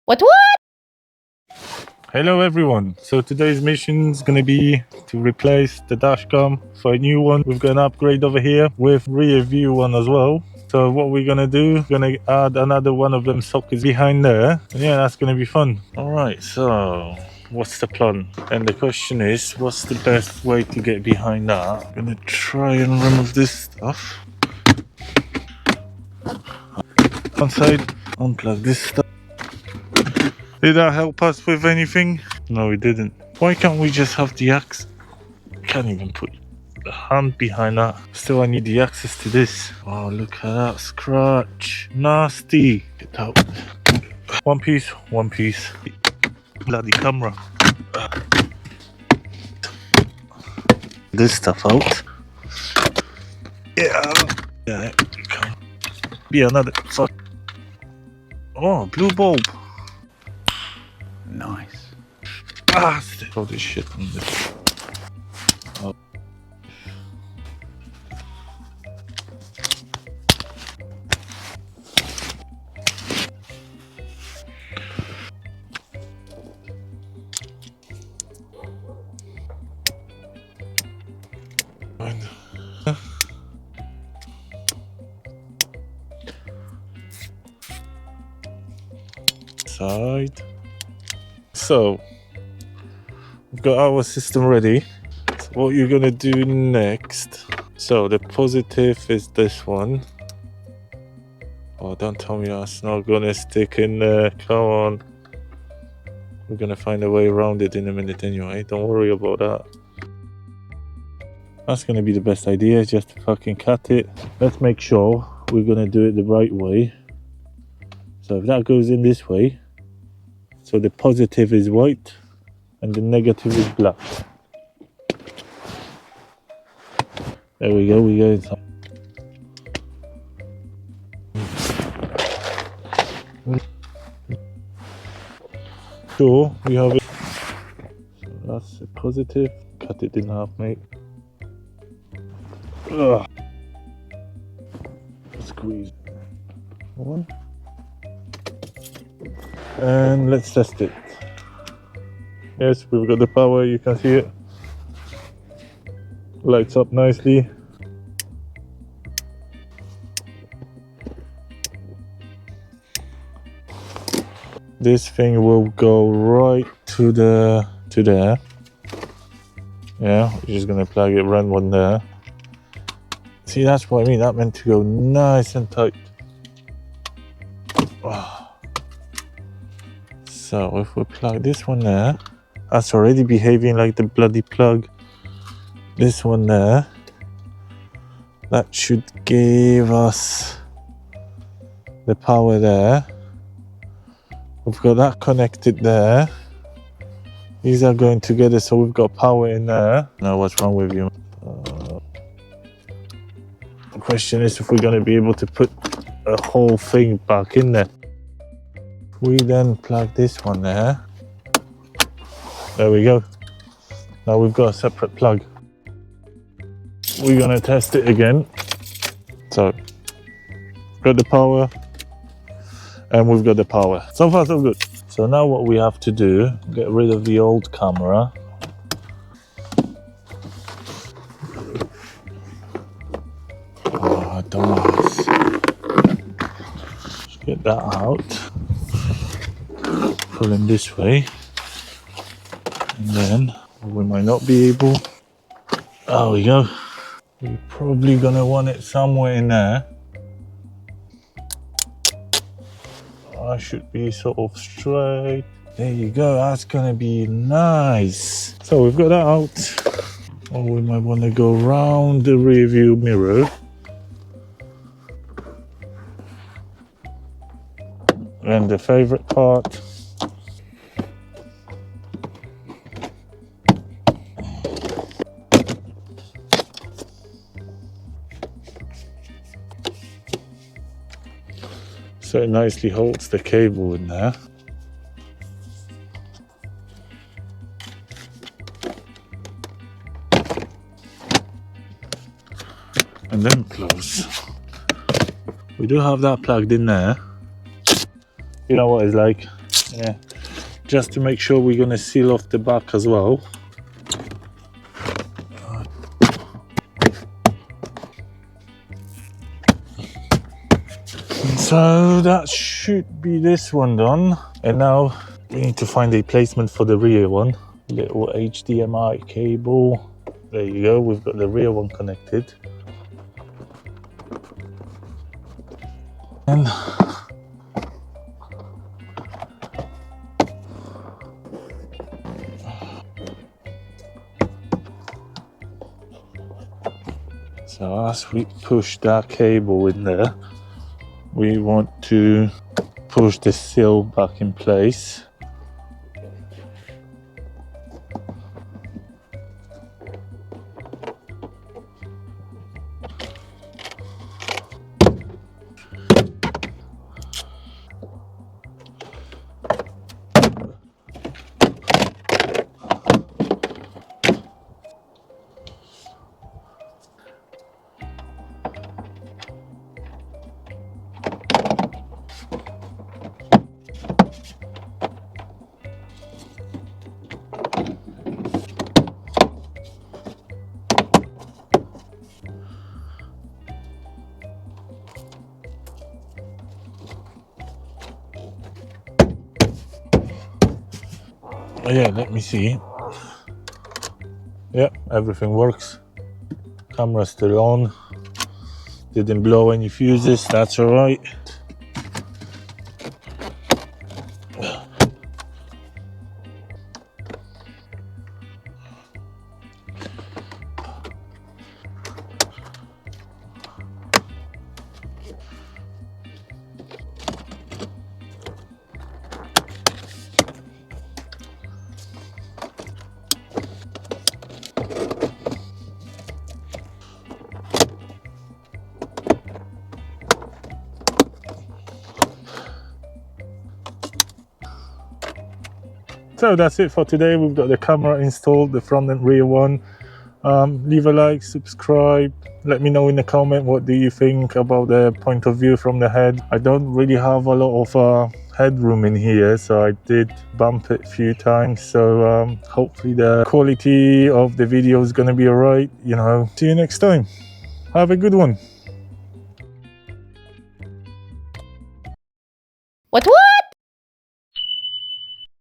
What? Hello everyone, so today's mission is going to be to replace the dashcam for a new one. We've got an upgrade over here with rear view one as well. So what we're going to do, we're going to add another one of them sockets behind there. And yeah, that's going to be fun. Alright, so what's the plan? And the question is, what's the best way to get behind that? I'm going to try and remove this stuff. One side, unplug this stuff. Did that help us with anything? No, it didn't. Why can't we just have the axe? Can't even put the hand behind that. Still, I need the access to this. Oh, look at that scratch. Nasty. Get out. One piece, one piece. Bloody camera. This stuff out. Yeah. Yeah. Be another. Fuck. Oh, blue bulb. Nice. Ah, all this shit on this. Oh. Side. So we've got our system ready. So what you're gonna do next, so the positive is this one. Oh, don't tell me that's not gonna stick in there. Come on, we're gonna find a way around it in a minute anyway, don't worry about that. That's gonna be the best idea, just to fucking cut it. Let's make sure we're gonna do it the right way. So if that goes in this way, so the positive is white and the negative is black. There we go, we go inside. Sure, we have it. So that's a positive. Cut it in half, mate. Ugh. Squeeze. One. And let's test it. Yes, we've got the power, you can see it. Lights up nicely. This thing will go right to there. Yeah, we're just gonna plug it, run one there. See, that's what I mean, that meant to go nice and tight. Oh. So if we plug this one there, that's already behaving like the bloody plug. This one there, that should give us the power there. We've got that connected there. These are going together, so we've got power in there. Now what's wrong with you? The question is if we're going to be able to put a whole thing back in there. We then plug this one there. There we go. Now we've got a separate plug. We're gonna test it again. So, got the power, and we've got the power. So far, so good. So now what we have to do, get rid of the old camera. Oh, dumbass. Just get that out. Pull him this way. And then we might not be able. There we go. We're probably gonna want it somewhere in there. I should be sort of straight. There you go, that's gonna be nice. So we've got that out. Or we might want to go around the rear view mirror. And the favorite part. So it nicely holds the cable in there. And then close. We do have that plugged in there. You know what it's like. Yeah, just to make sure we're gonna seal off the back as well. So that should be this one done. And now we need to find a placement for the rear one. Little HDMI cable. There you go, we've got the rear one connected. And so as we push that cable in there, we want to push the seal back in place. Oh yeah, let me see. Yeah, everything works. Camera's still on. Didn't blow any fuses, that's alright. So that's it for today. We've got the camera installed, the front and rear one. Leave a like, subscribe, let me know in the comment what do you think about the point of view from the head. I don't really have a lot of headroom in here, so I did bump it a few times, so hopefully the quality of the video is going to be alright. You know, see you next time. Have a good one. What?